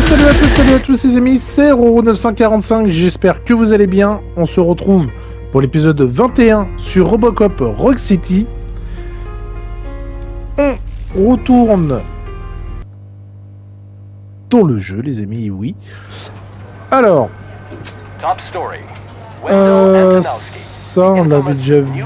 Salut à tous les amis, c'est Roro945, j'espère que vous allez bien. On se retrouve pour l'épisode 21 sur Robocop Rock City. On retourne dans le jeu les amis, oui. Alors, Top story. Wendell ça on l'avait déjà vu.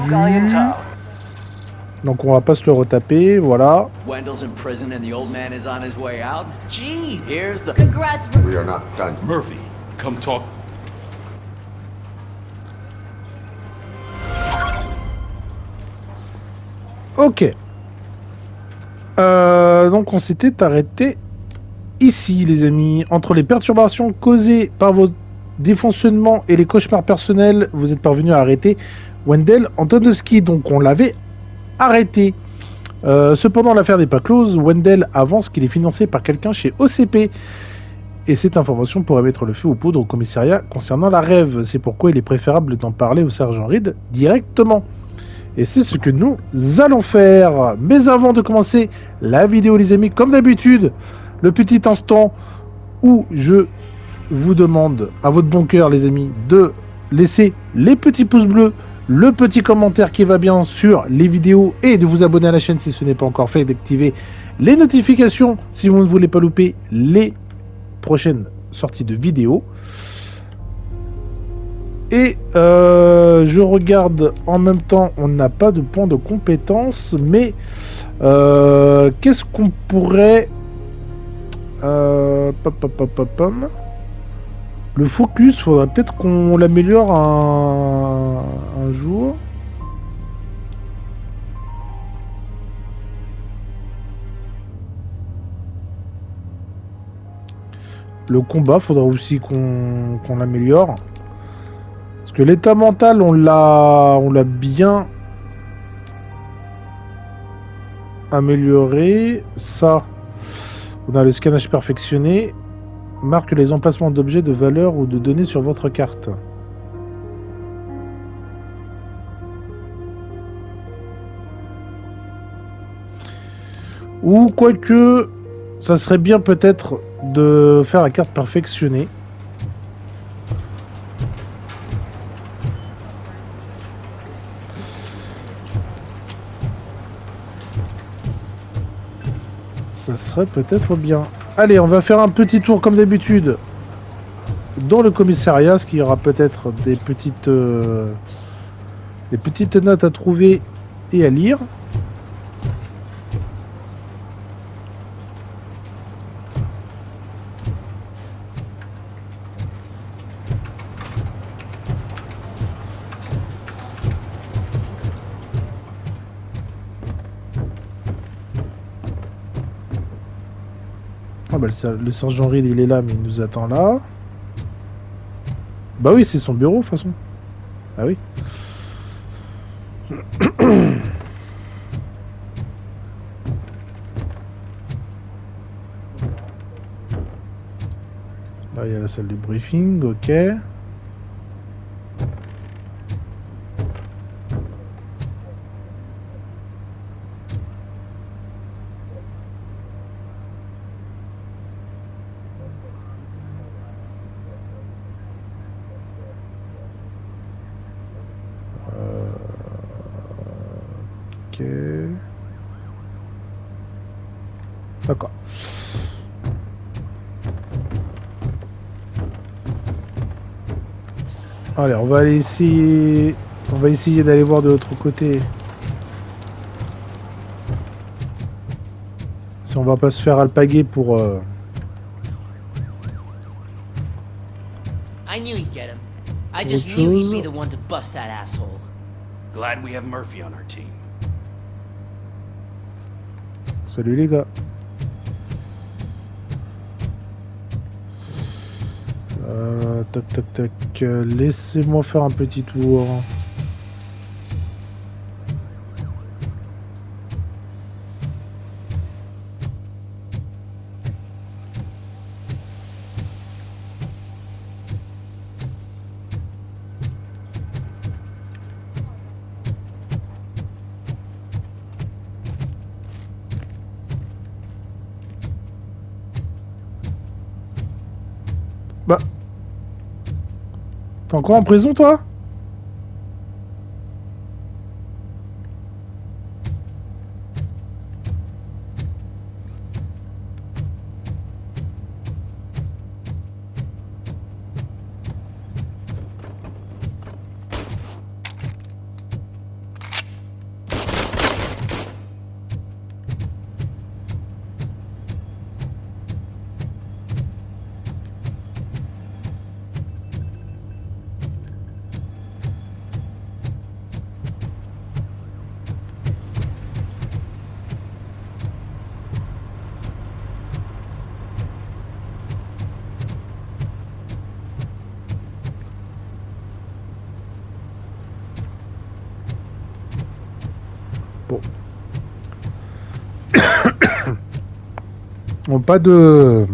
Donc on va pas se le retaper, voilà. Wendell's in prison and the old man is on his way out. Gee, here's the... Congrats. We are not done. Murphy, come talk. Ok. Donc on s'était arrêté ici les amis. Entre les perturbations causées par vos défonctionnements et les cauchemars personnels, vous êtes parvenu à arrêter Wendell Antonowski. Donc on l'avait arrêté. Cependant l'affaire n'est pas close. Wendell avance qu'il est financé par quelqu'un chez OCP. Et cette information pourrait mettre le feu aux poudres au commissariat concernant la rêve. C'est pourquoi il est préférable d'en parler au sergent Reed directement. Et c'est ce que nous allons faire. Mais avant de commencer la vidéo les amis, comme d'habitude, le petit instant où je vous demande à votre bon cœur les amis de laisser les petits pouces bleus, le petit commentaire qui va bien sur les vidéos et de vous abonner à la chaîne si ce n'est pas encore fait et d'activer les notifications si vous ne voulez pas louper les prochaines sorties de vidéos. Et je regarde en même temps, on n'a pas de point de compétence, mais qu'est-ce qu'on pourrait... Le focus, faudrait peut-être qu'on l'améliore un jour. Le combat, faudra aussi qu'on l'améliore. Parce que l'état mental, on l'a bien amélioré. Ça, on a le scannage perfectionné. Marque les emplacements d'objets, de valeurs ou de données sur votre carte. Ou quoique, ça serait bien peut-être de faire la carte perfectionnée. Ça serait peut-être bien. Allez, on va faire un petit tour comme d'habitude dans le commissariat, parce qu'il y aura peut-être des petites notes à trouver et à lire. Ah bah le sergent Reed il est là mais il nous attend là. Bah oui c'est son bureau de toute façon. Ah oui. Là il y a la salle du briefing, ok. Ok. D'accord. Allez, on va aller essayer. On va essayer d'aller voir de l'autre côté. Si on va pas se faire alpaguer pour. I knew he'd get him. I just knew he'd be the one to bust that asshole. Glad we have Murphy on our team. Salut les gars. Tac tac tac. Laissez-moi faire un petit tour. Bah... T'es encore en prison, toi? Bon. Bon, pas de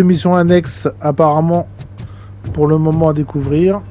mission annexe apparemment pour le moment à découvrir.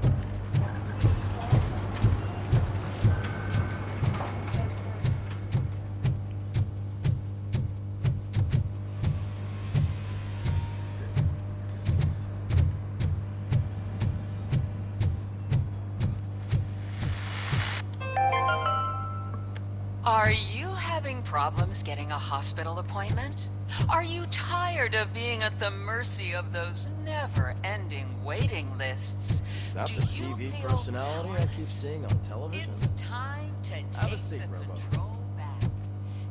Are you having problems getting a hospital appointment? Are you tired of being at the mercy of those never-ending waiting lists? Is that Do the you TV feel personality I keep powerless? seeing on television? It's time to Have a take seat, the Robo. control back.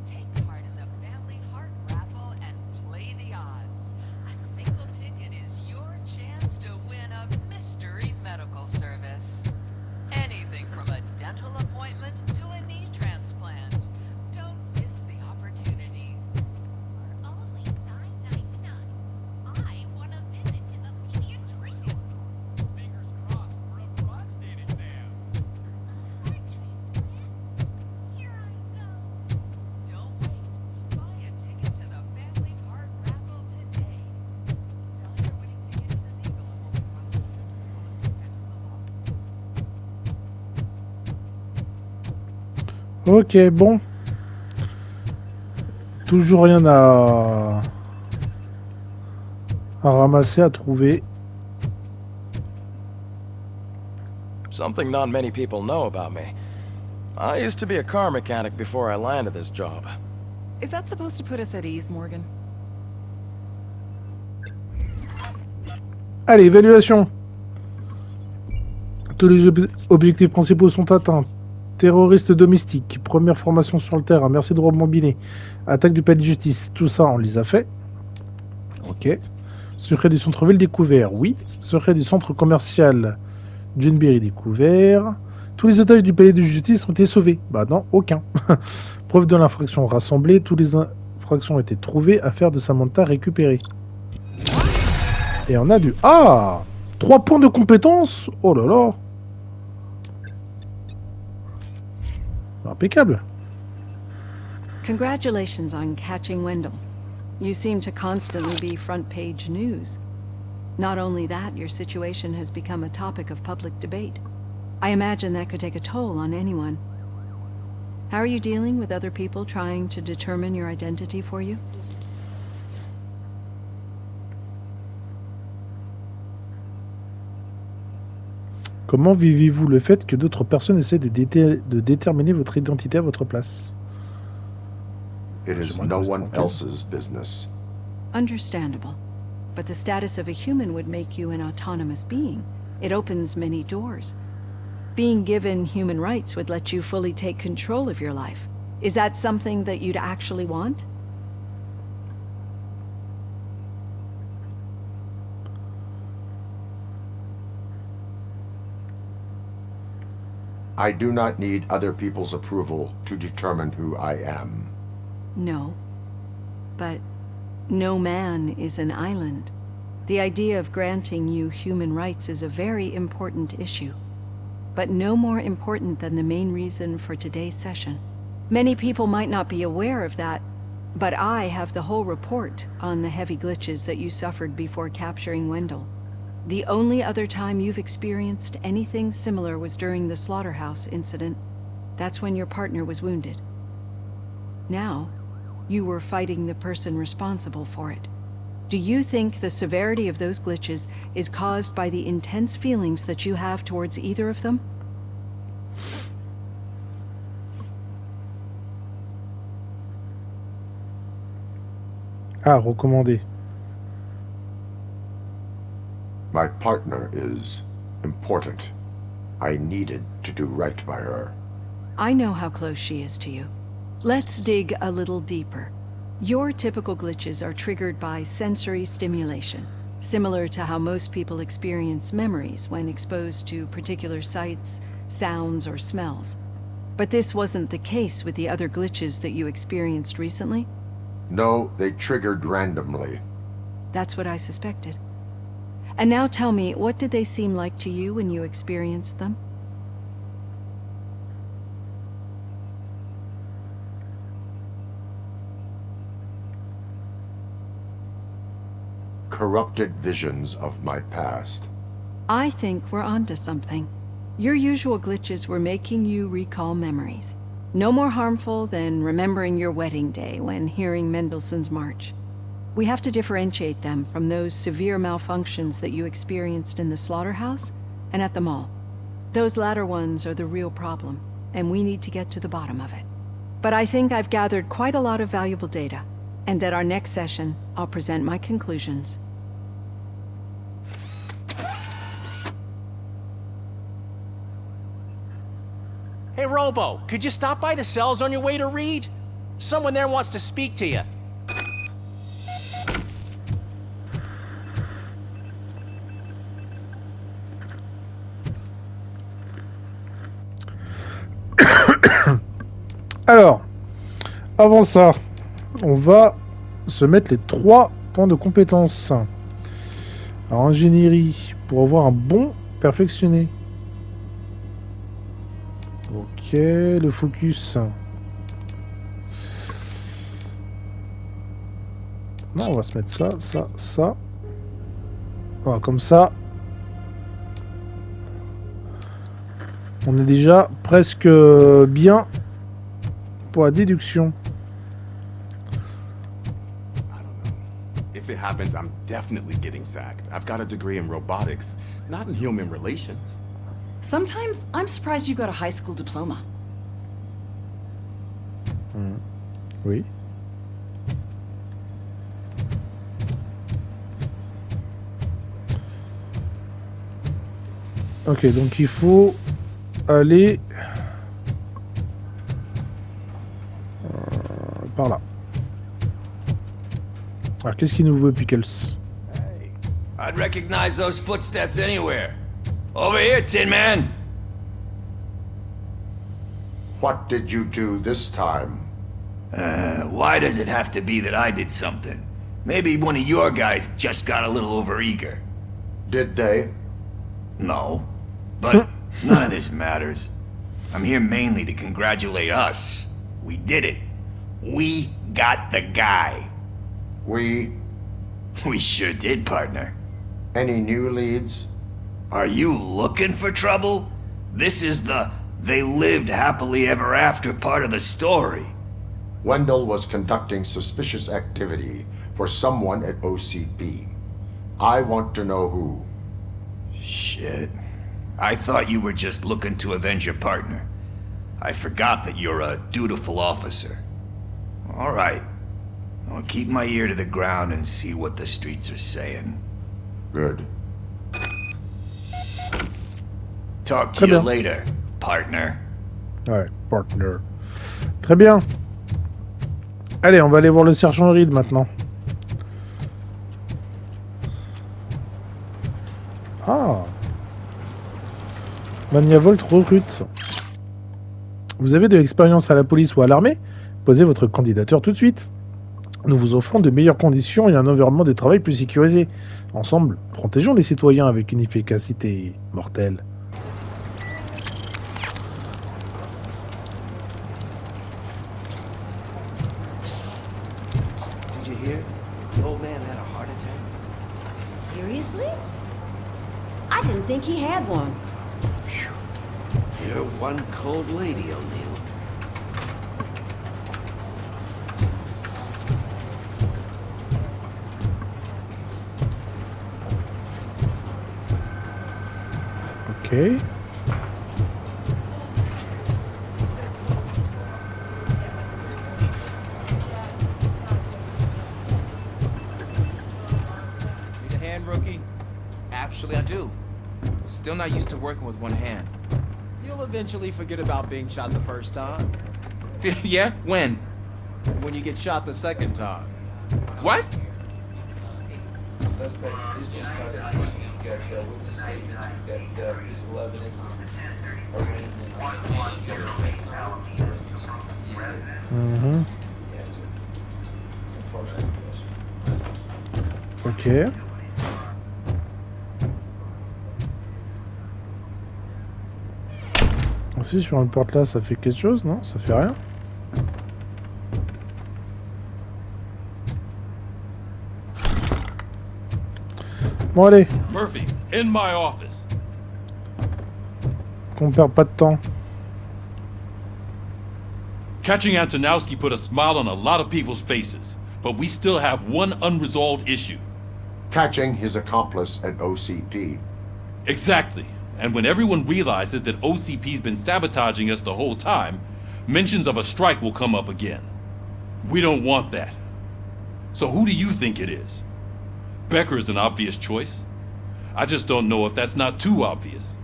Take part in the Family Heart Raffle and play the odds. A single ticket is your chance to win a mystery medical service. Anything from a dental appointment to a knee transplant. Don't miss the opportunity. For only $9.99, I want to visit to the pediatrician. Fingers crossed for a prostate exam. Heart transplant. Here I go. Don't wait. Buy a ticket to the Family Heart Raffle today. Selling or winning tickets is illegal and will be prosecuted to the fullest extent of the law. Ok, bon. Toujours rien à ramasser, à trouver. Something not many people know about me. I used to be a car mechanic before I landed this job. Is that supposed to put us at ease, Morgan? Allez, évaluation. Tous les objectifs principaux sont atteints. Terroriste domestique, première formation sur le terrain, merci de rembobiner. Attaque du palais de justice, tout ça on les a fait. Ok. Secret du centre-ville découvert, oui. Secret du centre commercial Junberry découvert. Tous les otages du palais de justice ont été sauvés. Bah non, aucun. Preuve de l'infraction rassemblée, toutes les infractions ont été trouvées, affaire de Samantha récupérée. Et on a du... Ah 3 points de compétence. Oh là là. Impeccable. Congratulations on catching Wendell. You seem to constantly be front page news. Not only that, your situation has become a topic of public debate. I imagine that could take a toll on anyone. How are you dealing with other people trying to determine your identity for you? Comment vivez-vous le fait que d'autres personnes essaient de déterminer votre identité à votre place? It is no one else's business. Understandable. But the status of a human would make you an autonomous being. It opens many doors. Being given human rights would let you fully take control of your life. Is that something that you'd actually want? I do not need other people's approval to determine who I am. No. But no man is an island. The idea of granting you human rights is a very important issue, but no more important than the main reason for today's session. Many people might not be aware of that, but I have the whole report on the heavy glitches that you suffered before capturing Wendell. The only other time you've experienced anything similar was during the slaughterhouse incident. That's when your partner was wounded. Now, you were fighting the person responsible for it. Do you think the severity of those glitches is caused by the intense feelings that you have towards either of them? Ah, recommandé. My partner is important. I needed to do right by her. I know how close she is to you. Let's dig a little deeper. Your typical glitches are triggered by sensory stimulation, similar to how most people experience memories when exposed to particular sights, sounds, or smells. But this wasn't the case with the other glitches that you experienced recently? No, they triggered randomly. That's what I suspected. And now tell me, what did they seem like to you when you experienced them? Corrupted visions of my past. I think we're onto something. Your usual glitches were making you recall memories. No more harmful than remembering your wedding day when hearing Mendelssohn's March. We have to differentiate them from those severe malfunctions that you experienced in the slaughterhouse and at the mall. Those latter ones are the real problem, and we need to get to the bottom of it. But I think I've gathered quite a lot of valuable data, and at our next session, I'll present my conclusions. Hey, Robo, could you stop by the cells on your way to read? Someone there wants to speak to you. Alors, avant ça, on va se mettre les 3 points de compétence. Alors, ingénierie, pour avoir un bon perfectionné. Ok, le focus. Non, on va se mettre ça, ça, ça. Voilà, comme ça. On est déjà presque bien pour la déduction. If it happens, I'm definitely getting sacked. I've got a degree in robotics, not in human relations. Sometimes I'm surprised you got a high school diploma. Oui. Ok, donc il faut aller par là. Alors qu'est-ce qu'il nous veut, Pickles? I'd recognize those footsteps anywhere. Over here, Tin Man! What did you do this time? Why does it have to be that I did something? Maybe one of your guys just got a little overeager. Did they? No. But none of this matters. I'm here mainly to congratulate us. We did it. We got the guy. We sure did, partner. Any new leads? Are you looking for trouble? This is the they lived happily ever after part of the story. Wendell was conducting suspicious activity for someone at OCP. I want to know who. Shit. I thought you were just looking to avenge your partner. I forgot that you're a dutiful officer. All right. I'll keep my ear to the ground and see what the streets are saying. Good. Talk to you later, partner. Ouais, partner. Très bien. Allez, on va aller voir le sergent Reed maintenant. Ah. Magnavolt recrute. Vous avez de l'expérience à la police ou à l'armée? Posez votre candidature tout de suite. Nous vous offrons de meilleures conditions et un environnement de travail plus sécurisé. Ensemble, protégeons les citoyens avec une efficacité mortelle. Did you hear? The old man had a heart attack. Seriously? I didn't think he had one. You're one cold lady, O'Neill. Ok. Need a hand, rookie? Actually, I do. Still not used to working with one hand. You'll eventually forget about being shot the first time. Yeah? When? When you get shot the second time. What? Suspect is just custody. We've got witness statements, we've got physical evidence, Mhm. Ok. Si sur une porte là, ça fait quelque chose, non? Ça fait rien. Bon allez, Murphy, in my office. qu'on perd pas de temps. Catching Antonowski put a smile on a lot of people's faces, but we still have one unresolved issue. Catching his accomplice at OCP. Exactly. And when everyone realizes that OCP's been sabotaging us the whole time, mentions of a strike will come up again. We don't want that. So who do you think it is? Becker is an obvious choice. I just don't know if that's not too obvious.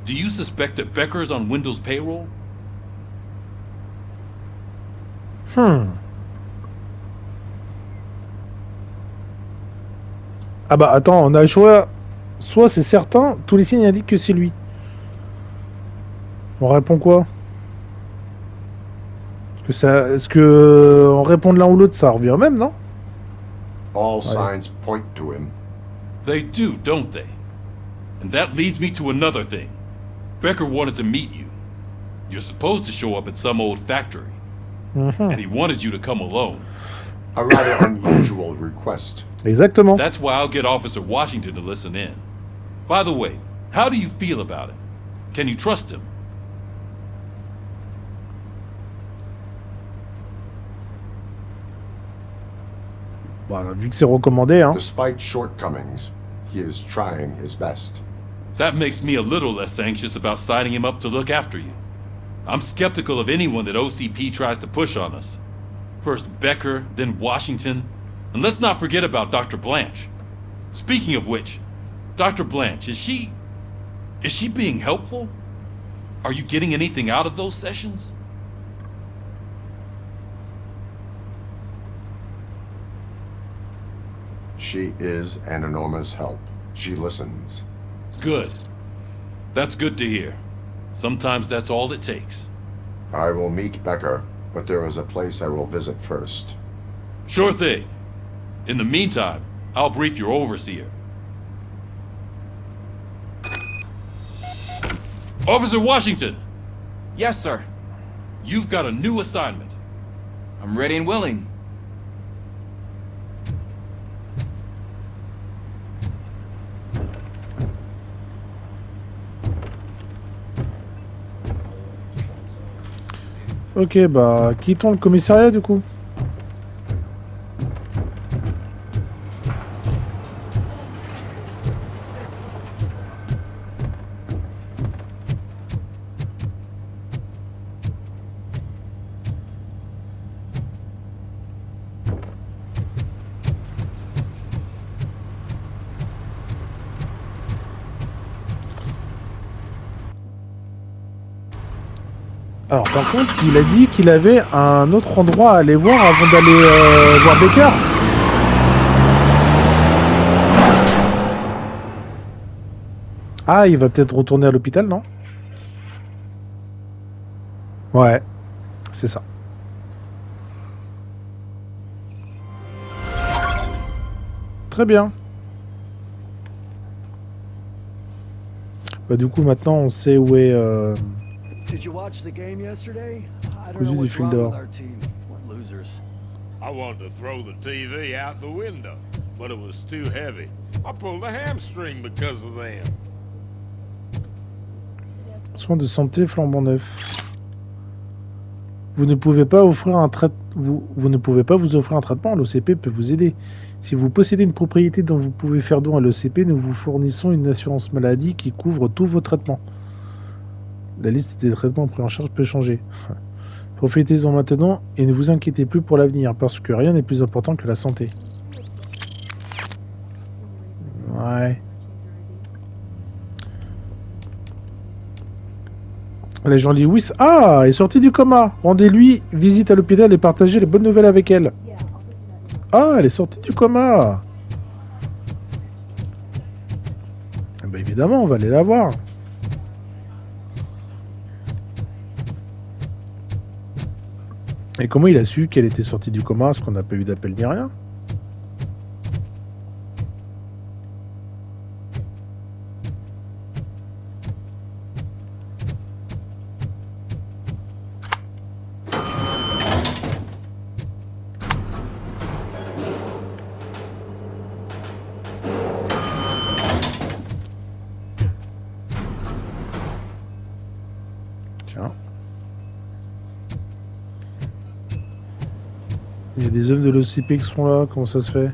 Do you suspect that Becker is on Wendell's payroll? Ah bah attends, on a le choix. Soit c'est certain, tous les signes indiquent que c'est lui. On répond quoi? Est-ce que on répond de l'un ou l'autre, ça revient au même, non? All signs point to him. They do, don't they? And that leads me to another thing. Becker wanted to meet you. You're supposed to show up at some old factory. And he wanted you to come alone. A rather unusual request. Exactement. That's why I'll get Officer Washington to listen in. By the way, how do you feel about him? Can you trust him? Voilà, vu que c'est recommandé, hein. Despite shortcomings, he is trying his best. That makes me a little less anxious about signing him up to look after you. I'm skeptical of anyone that OCP tries to push on us. First Becker, then Washington, and let's not forget about Dr. Blanche. Speaking of which, Dr. Blanche, is she being helpful? Are you getting anything out of those sessions? She is an enormous help. She listens. Good. That's good to hear. Sometimes that's all it takes. I will meet Becker, but there is a place I will visit first. Sure thing. In the meantime, I'll brief your overseer. Officer Washington! Yes, sir. You've got a new assignment. I'm ready and willing. Ok, bah, quittons le commissariat du coup. Alors par contre, il a dit qu'il avait un autre endroit à aller voir avant d'aller voir Becker. Ah, il va peut-être retourner à l'hôpital, non? Ouais, c'est ça. Très bien. Bah du coup maintenant on sait où est... Did you watch the game yesterday? I don't Cousu know du what's fil wrong d'or. with our team. We're losers. I wanted to throw the TV out the window, but it was too heavy. I pulled a hamstring because of them. Soins de santé flambant neuf. Vous ne pouvez pas offrir un vous ne pouvez pas vous offrir un traitement. L'OCP peut vous aider. Si vous possédez une propriété dont vous pouvez faire don à l'OCP, nous vous fournissons une assurance maladie qui couvre tous vos traitements. La liste des traitements pris en charge peut changer. Profitez-en maintenant et ne vous inquiétez plus pour l'avenir, parce que rien n'est plus important que la santé. Ouais. L'agent Lewis, est sorti du coma. Rendez-lui visite à l'hôpital et partagez les bonnes nouvelles avec elle. Elle est sortie du coma. Bah évidemment, on va aller la voir. Et comment il a su qu'elle était sortie du coma, parce qu'on n'a pas eu d'appel ni rien? Il y a des hommes de l'OCP qui sont là, comment ça se fait?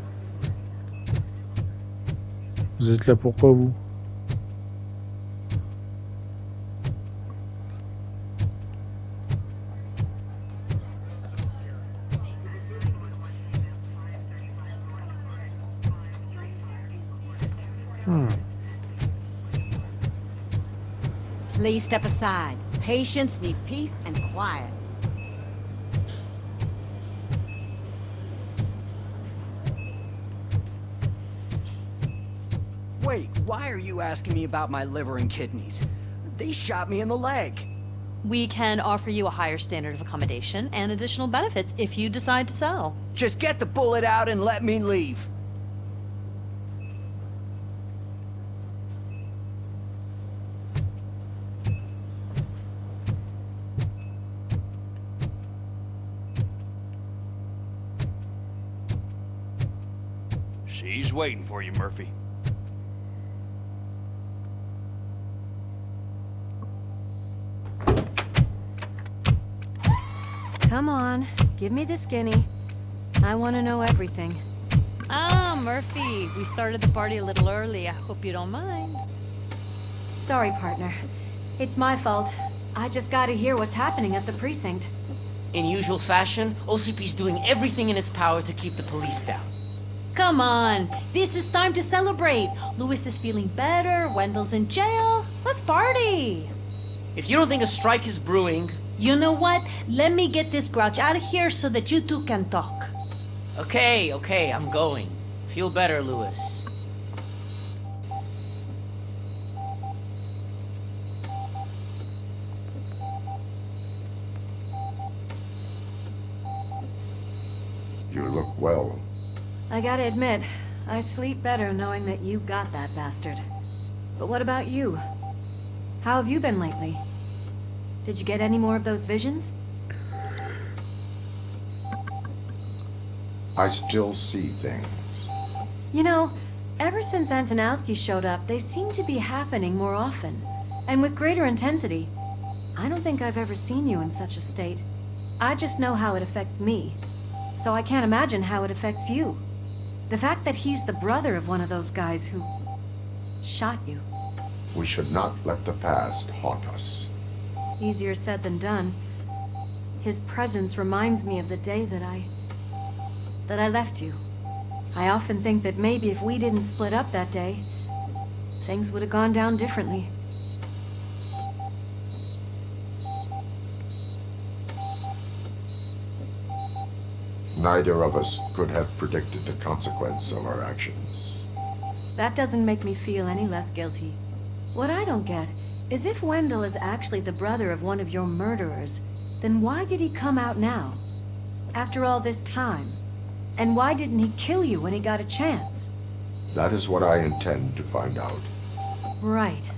Vous êtes là pourquoi, vous? Please step aside. Patients need peace and quiet. Wait, why are you asking me about my liver and kidneys? They shot me in the leg. We can offer you a higher standard of accommodation and additional benefits if you decide to sell. Just get the bullet out and let me leave. She's waiting for you, Murphy. Come on, give me the skinny. I want to know everything. Murphy, we started the party a little early. I hope you don't mind. Sorry, partner. It's my fault. I just gotta hear what's happening at the precinct. In usual fashion, OCP's doing everything in its power to keep the police down. Come on, this is time to celebrate. Lewis is feeling better, Wendell's in jail. Let's party. If you don't think a strike is brewing... You know what? Let me get this grouch out of here so that you two can talk. Okay, I'm going. Feel better, Lewis. You look well. I gotta admit, I sleep better knowing that you got that bastard. But what about you? How have you been lately? Did you get any more of those visions? I still see things. You know, ever since Antonowski showed up, they seem to be happening more often, and with greater intensity. I don't think I've ever seen you in such a state. I just know how it affects me, so I can't imagine how it affects you. The fact that he's the brother of one of those guys who shot you. We should not let the past haunt us. Easier said than done. His presence reminds me of the day that I left you. I often think that maybe if we didn't split up that day, things would have gone down differently. Neither of us could have predicted the consequence of our actions. That doesn't make me feel any less guilty. What I don't get is if Wendell is actually the brother of one of your murderers, then why did he come out now? After all this time? And why didn't he kill you when he got a chance? That is what I intend to find out. Right.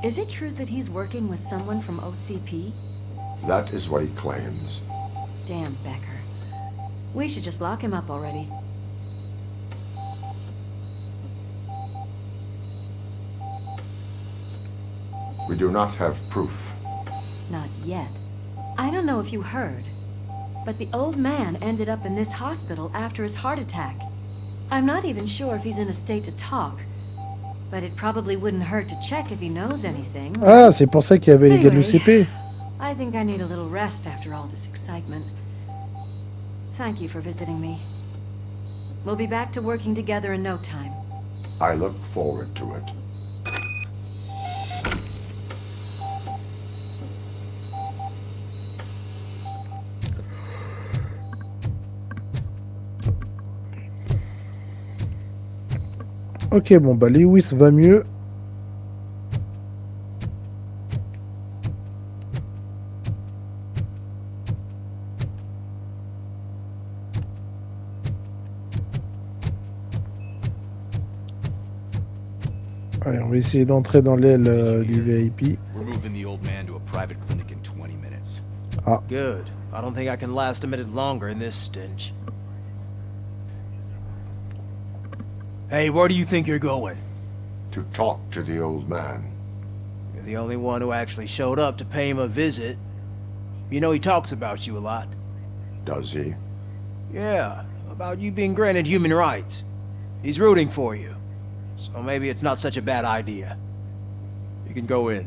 Is it true that he's working with someone from OCP? That is what he claims. Damn Becker. We should just lock him up already. We do not have proof. Not yet. I don't know if you heard, but the old man ended up in this hospital after his heart attack. I'm not even sure if he's in a state to talk, but it probably wouldn't hurt to check if he knows anything. Ah, c'est pour ça qu'il y avait les gars de Anyway, l'OCP. I think I need a little rest after all this excitement. Thank you for visiting me. We'll be back to working together in no time. I look forward to it. Ok, bon, bah Lewis va mieux. Allez, on va essayer d'entrer dans l'aile du VIP. We're moving the old man to a private clinic in 20 minutes. Ah. Good. I don't think I can last a minute longer in this stench. Hey, where do you think you're going? To talk to the old man. You're the only one who actually showed up to pay him a visit. You know he talks about you a lot. Does he? Yeah, about you being granted human rights. He's rooting for you. So maybe it's not such a bad idea. You can go in.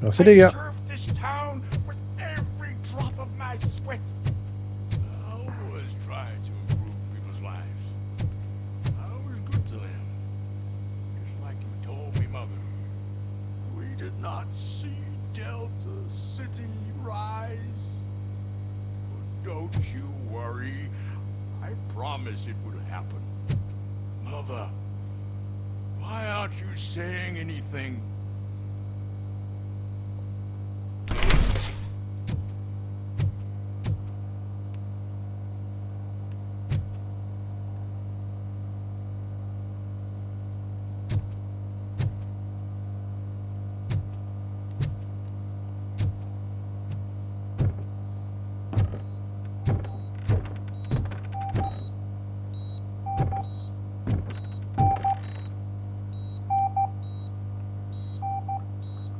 Merci les gars. Served this town with every drop of my sweat. I always try to improve people's lives. I was good to them. Just like you told me, Mother. We did not see Delta City rise. But don't you worry. I promise it will happen. Mother, why aren't you saying anything?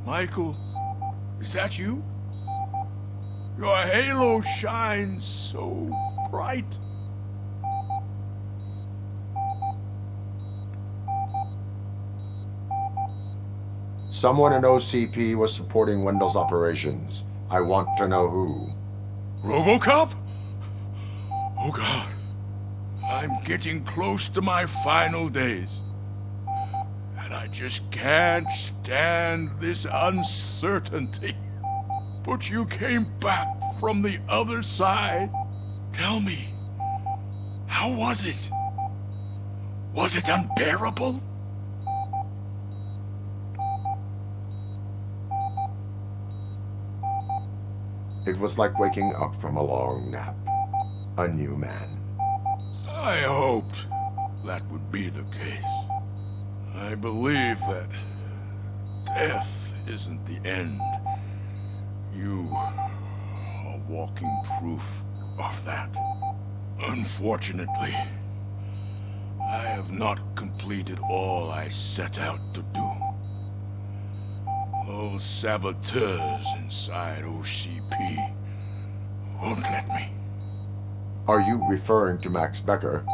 Michael, is that you? Your halo shines so bright. Someone in OCP was supporting Wendell's operations. I want to know who. Robocop? Oh God. I'm getting close to my final days. And I just can't stand this uncertainty. But you came back from the other side. Tell me, how was it? Was it unbearable? It was like waking up from a long nap. A new man. I hoped that would be the case. I believe that death isn't the end. You are walking proof of that. Unfortunately, I have not completed all I set out to do. Those saboteurs inside OCP won't let me. Are you referring to Max Becker?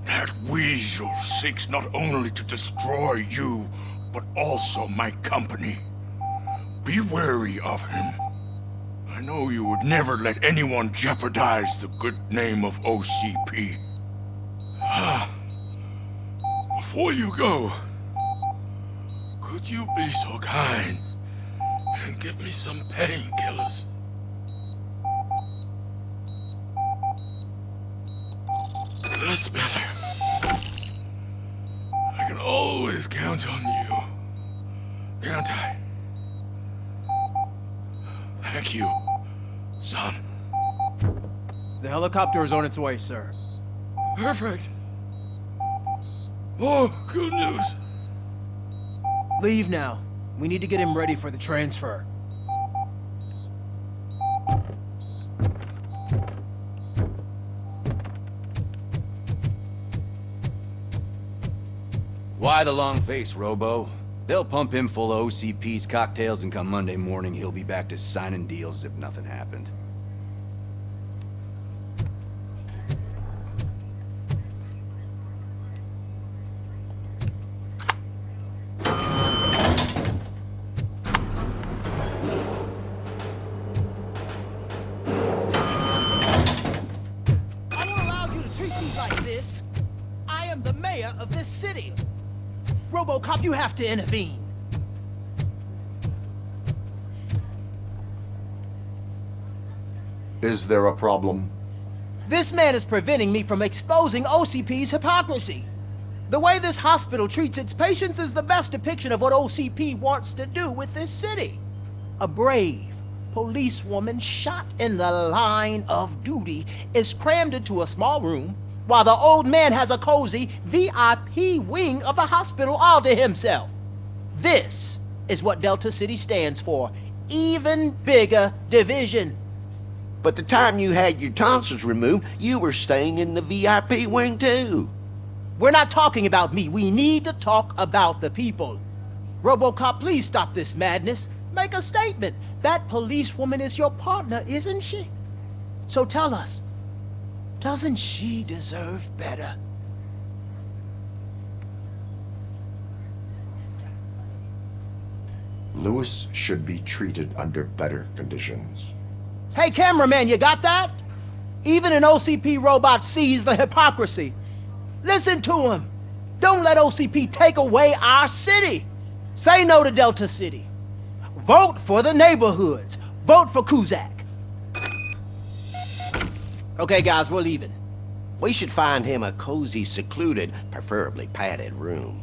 That weasel seeks not only to destroy you, but also my company. Be wary of him. I know you would never let anyone jeopardize the good name of OCP. Before you go, could you be so kind and give me some painkillers? That's better. I can always count on you, can't I? Thank you, son. The helicopter is on its way, sir. Perfect. Oh, good news. Leave now. We need to get him ready for the transfer. Why Why the long face, Robo? They'll pump him full of OCP's cocktails, and come Monday morning, he'll be back to signing deals as if nothing happened. I won't allow you to treat me like this. I am the mayor of this city. Robocop, you have to intervene. Is there a problem? This man is preventing me from exposing OCP's hypocrisy. The way this hospital treats its patients is the best depiction of what OCP wants to do with this city. A brave policewoman shot in the line of duty is crammed into a small room, while the old man has a cozy VIP wing of the hospital all to himself. This is what Delta City stands for. Even bigger division. But the time you had your tonsils removed, you were staying in the VIP wing too. We're not talking about me. We need to talk about the people. Robocop, please stop this madness. Make a statement. That policewoman is your partner, isn't she? So tell us, doesn't she deserve better? Lewis should be treated under better conditions. Hey, cameraman, you got that? Even an OCP robot sees the hypocrisy. Listen to him. Don't let OCP take away our city. Say no to Delta City. Vote for the neighborhoods. Vote for Kuzak. Okay, guys, we're leaving. We should find him a cozy, secluded, preferably padded room.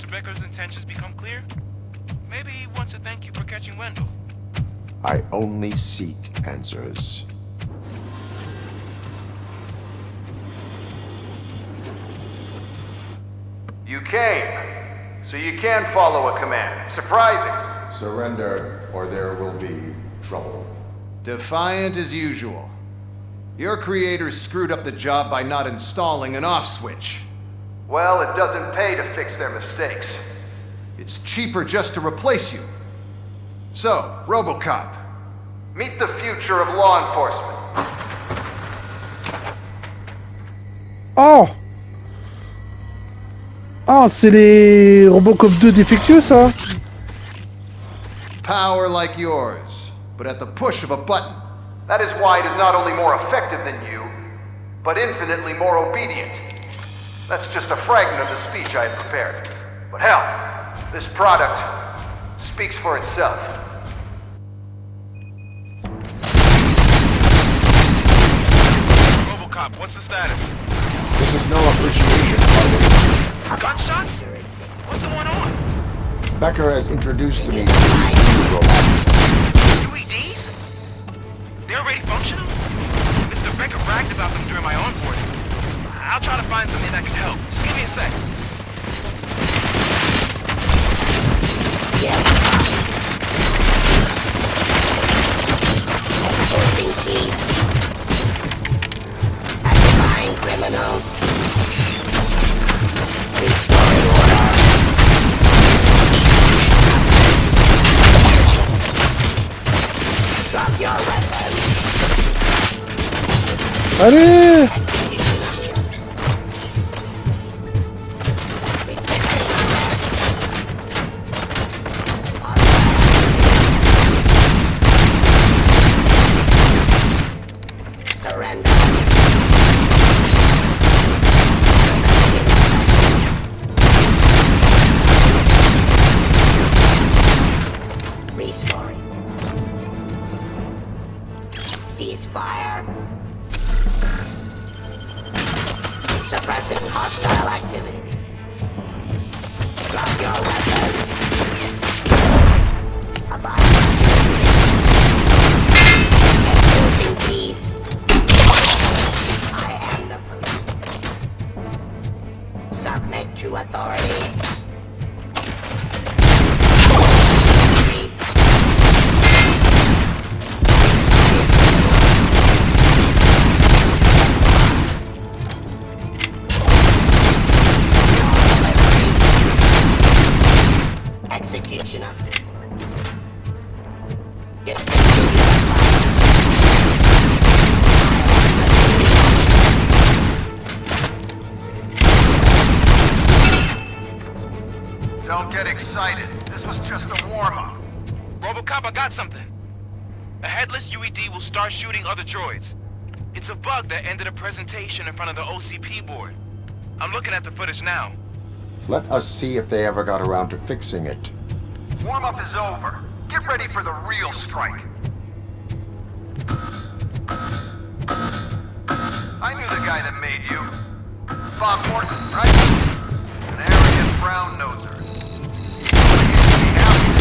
Becker's intentions become clear? Maybe he wants to thank you for catching Wendell. I only seek answers. You came, so you can follow a command. Surprising. Surrender, or there will be trouble. Defiant as usual. Your creators screwed up the job by not installing an off switch. Well, it doesn't pay to fix their mistakes. It's cheaper just to replace you. So, Robocop, meet the future of law enforcement. Oh! Ah, c'est les Robocop 2 défectueux, ça? Power like yours, but at the push of a button. That is why it is not only more effective than you, but infinitely more obedient. That's just a fragment of the speech I had prepared. But hell, this product speaks for itself. Robocop, what's the status? This is no appreciation party. Gunshots? What's going on? Becker has introduced to me these robots. UEDs? They're already functional? Mr. Becker bragged about them during my onboarding. I'll try to find something that can help. Just give me a sec. Identifying criminal. Restoring order. Drop your weapon. Allez! Hostile activity. Drop your weapon. Enforcing peace. I am the police. Submit to authority. Executioner. Don't get excited. This was just a warm-up. Robocop, I got something. A headless UED will start shooting other droids. It's a bug that ended a presentation in front of the OCP board. I'm looking at the footage now. Let us see if they ever got around to fixing it. Warm-up is over. Get ready for the real strike. I knew the guy that made you. Bob Morton, right? An arrogant brown-noser. I used to be happy.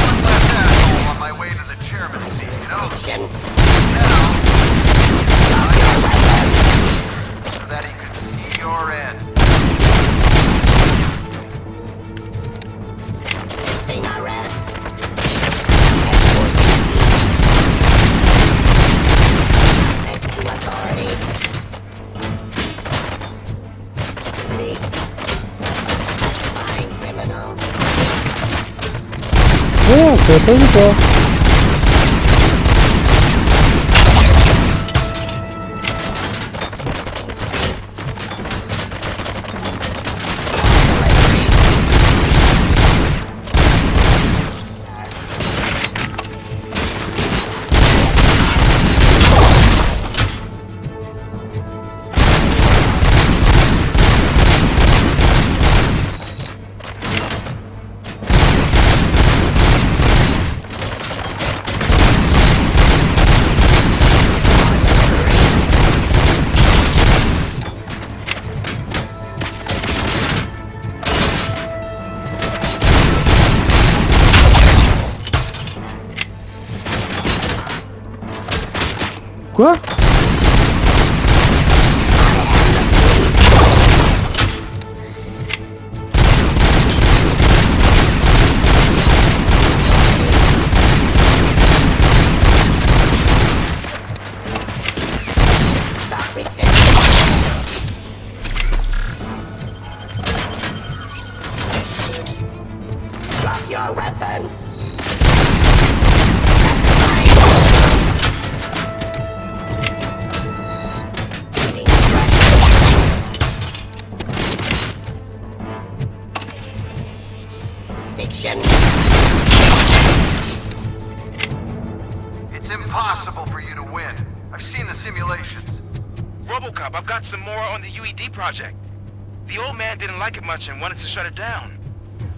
One less asshole on my way to the chairman's seat, you know? Now, so that he could see your end. Resisting arrest. Submit to authority. Classifying criminal. Oh, c'est pas du tout. Quoi? Drop your weapon. It's impossible for you to win. I've seen the simulations. Robocop, I've got some more on the UED project. The old man didn't like it much and wanted to shut it down.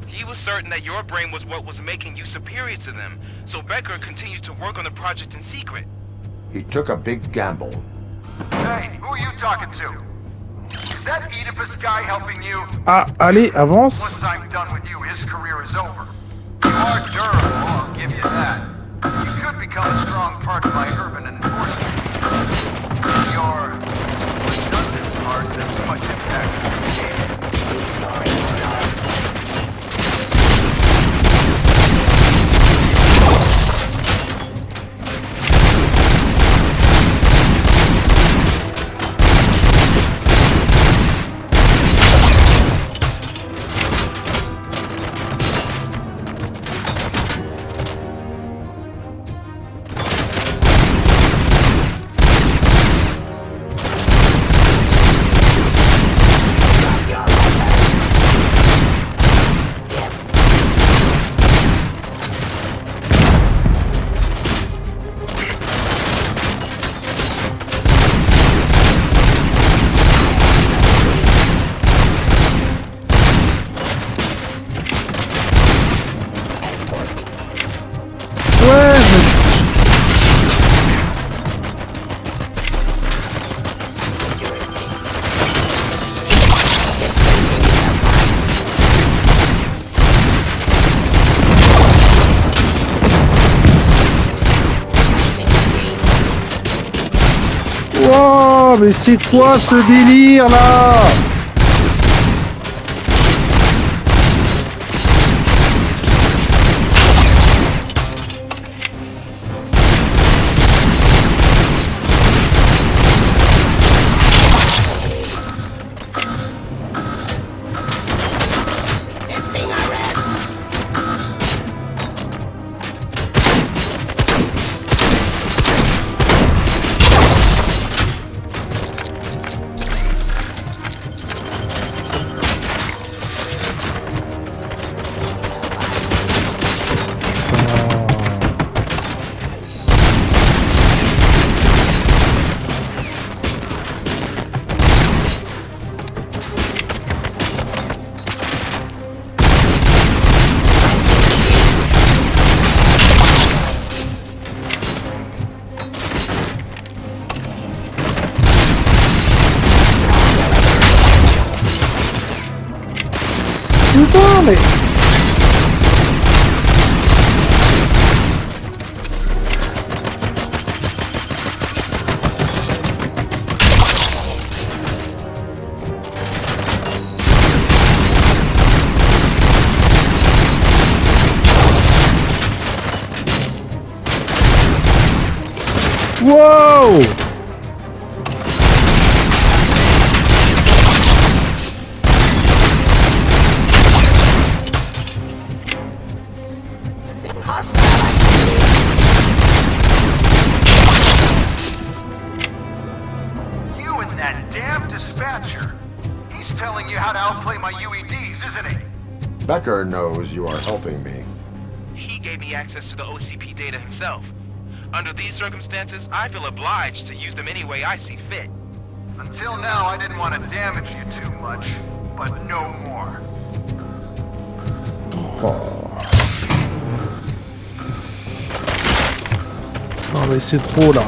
He was certain that your brain was what was making you superior to them, so Becker continued to work on the project in secret. He took a big gamble. Hey, who are you talking to? Is that Oedipus guy helping you? Ah, allez, avance. Once I'm done with you, his career is over. You are durable, I'll give you that. You could become a strong part of my urban enforcement. Your redundant cards have too much impact on the game. Oh, mais c'est quoi ce délire là? Putain, mais... Wow! You and that damn dispatcher. He's telling you how to outplay my UEDs, isn't he? Becker knows you are helping me. He gave me access to the OCP data himself. Under these circumstances, I feel obliged to use them any way I see fit. Until now, I didn't want to damage you too much, but no more. Non mais c'est trop là.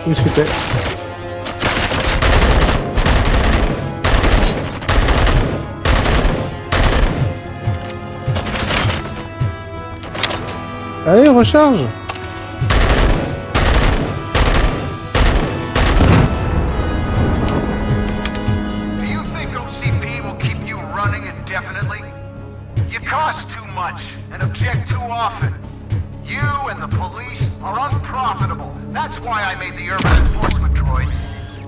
Où est-ce que t'es? Allez, recharge! Do you think OCP will keep you running indefinitely? You cost too much and object too often. You and the police are unprofitable. That's why I made the urban enforcement droids.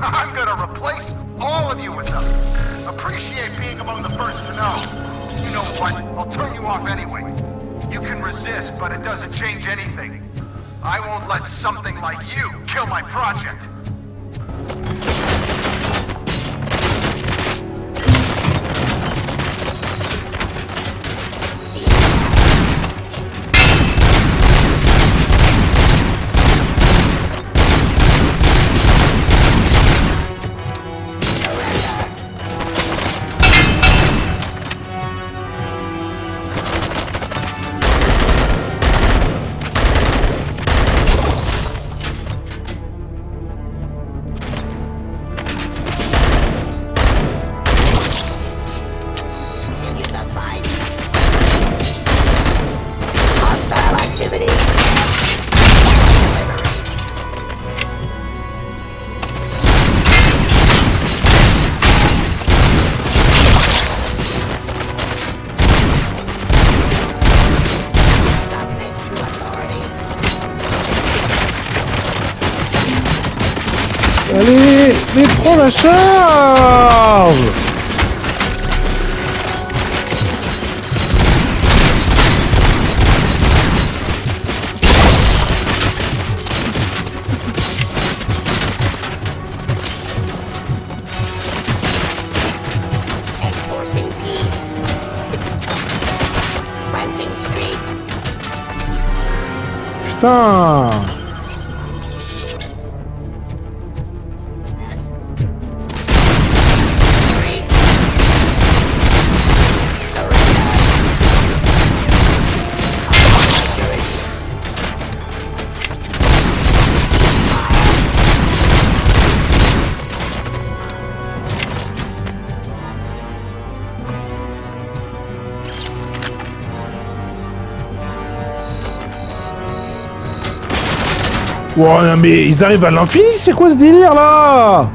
I'm gonna replace all of you with them. Appreciate being among the first to know. You know what? I'll turn you off anyway. You can resist, but it doesn't change anything. I won't let something like you kill my project. Allez, mais prends la charge! Putain! Oh non mais ils arrivent à l'infini, c'est quoi ce délire là?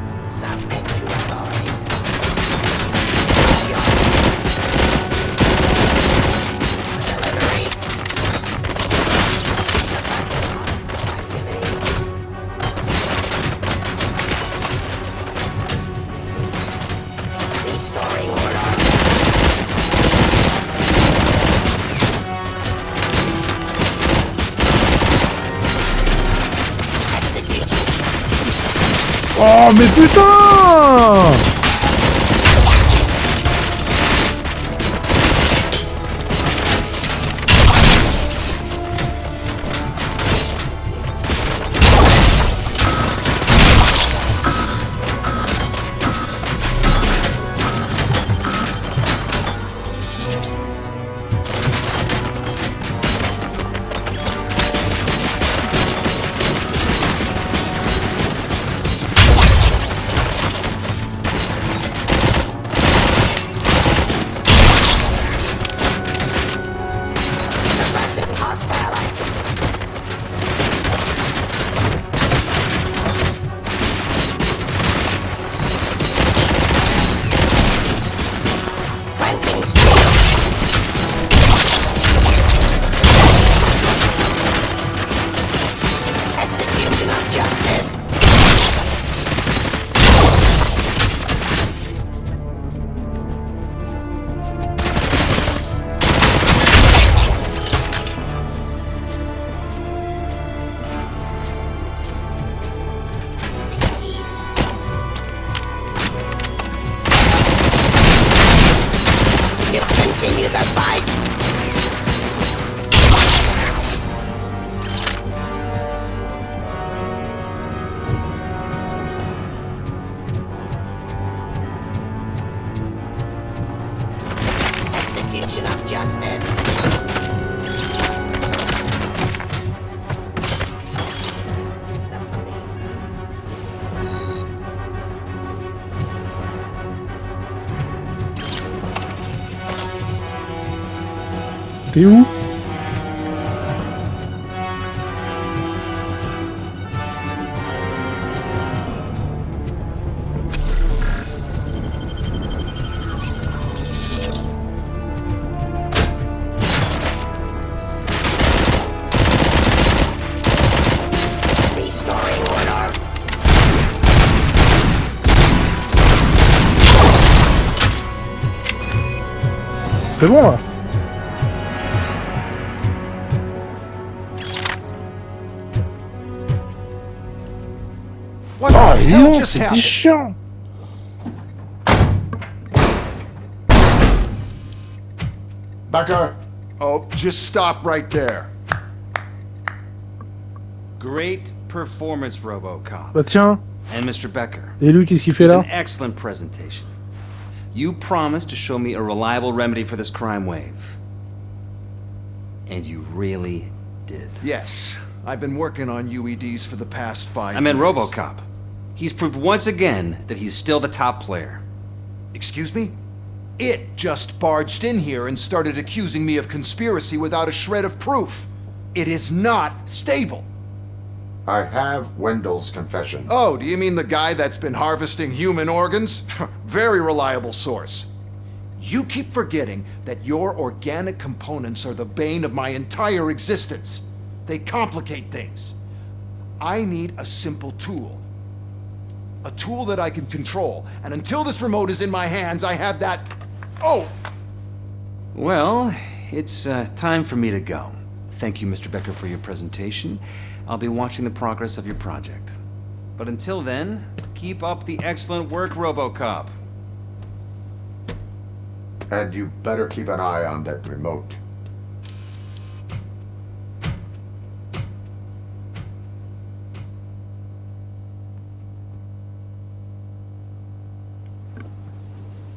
Oh mais putain! T'es où? C'est bon là. What the Oh hell non, just c'était happened? chiant. Becker! Oh, just stop right there. Great performance, Robocop. Bah tiens. And Mr. Becker. Et lui, qu'est-ce qu'il fait It was là? an excellent presentation. You promised to show me a reliable remedy for this crime wave. And you really did. Yes, I've been working on UEDs for the past 5 years. I meant Robocop. He's proved once again that he's still the top player. Excuse me? It just barged in here and started accusing me of conspiracy without a shred of proof. It is not stable. I have Wendell's confession. Oh, do you mean the guy that's been harvesting human organs? Very reliable source. You keep forgetting that your organic components are the bane of my entire existence. They complicate things. I need a simple tool. A tool that I can control. And until this remote is in my hands, I have that... Oh! Well, it's time for me to go. Thank you, Mr. Becker, for your presentation. I'll be watching the progress of your project. But until then, keep up the excellent work, Robocop. And you better keep an eye on that remote.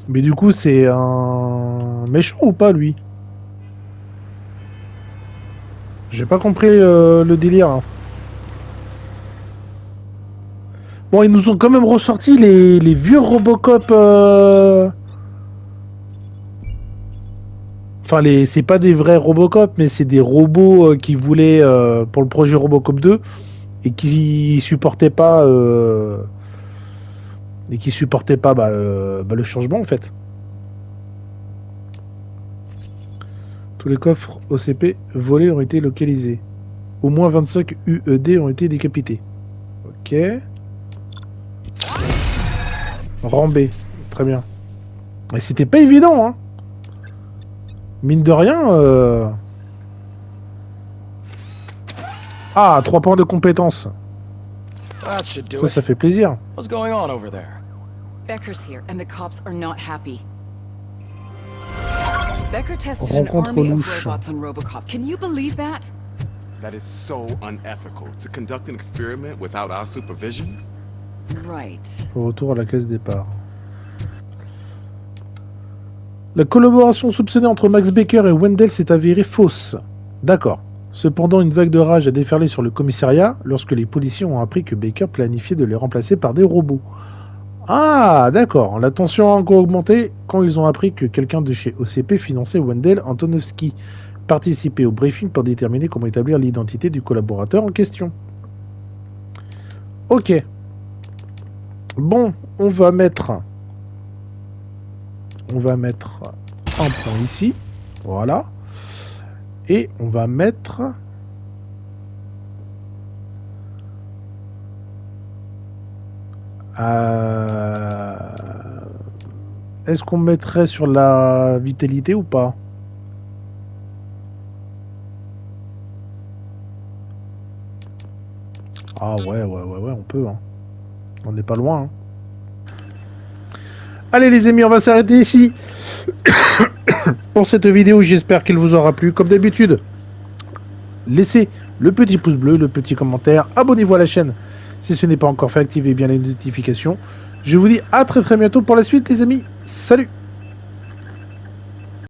Mais du coup, c'est un méchant ou pas, lui? J'ai pas compris le délire. Hein. Bon, ils nous ont quand même ressorti les vieux Robocop. Enfin, c'est pas des vrais Robocop, mais c'est des robots qui voulaient pour le projet Robocop 2 et qui supportaient pas le changement en fait. Tous les coffres OCP volés ont été localisés. Au moins 25 UED ont été décapités. Ok. Rambé. Très bien. Mais c'était pas évident, hein. Mine de rien. Ah, 3 points de compétences. That should do it. Ça fait plaisir. What's going on over there? Becker's here, and the cops are not happy. Becker tested an Rencontre army of louche. robots on Robocop. Can you believe that? That is so unethical. To conduct an experiment without our supervision? Right. Retour à la case départ. La collaboration soupçonnée entre Max Becker et Wendell s'est avérée fausse. D'accord. Cependant, une vague de rage a déferlé sur le commissariat lorsque les policiers ont appris que Becker planifiait de les remplacer par des robots. Ah, d'accord. La tension a encore augmenté quand ils ont appris que quelqu'un de chez OCP finançait Wendell Antonovsky, participait au briefing pour déterminer comment établir l'identité du collaborateur en question. Ok. Bon, on va mettre un point ici. Voilà. Et on va mettre... Est-ce qu'on mettrait sur la vitalité ou pas? Ah ouais, on peut. Hein. On n'est pas loin. Hein. Allez les amis, on va s'arrêter ici pour cette vidéo. J'espère qu'elle vous aura plu. Comme d'habitude, laissez le petit pouce bleu, le petit commentaire. Abonnez-vous à la chaîne si ce n'est pas encore fait. Activez bien les notifications. Je vous dis à très bientôt pour la suite les amis. Salut!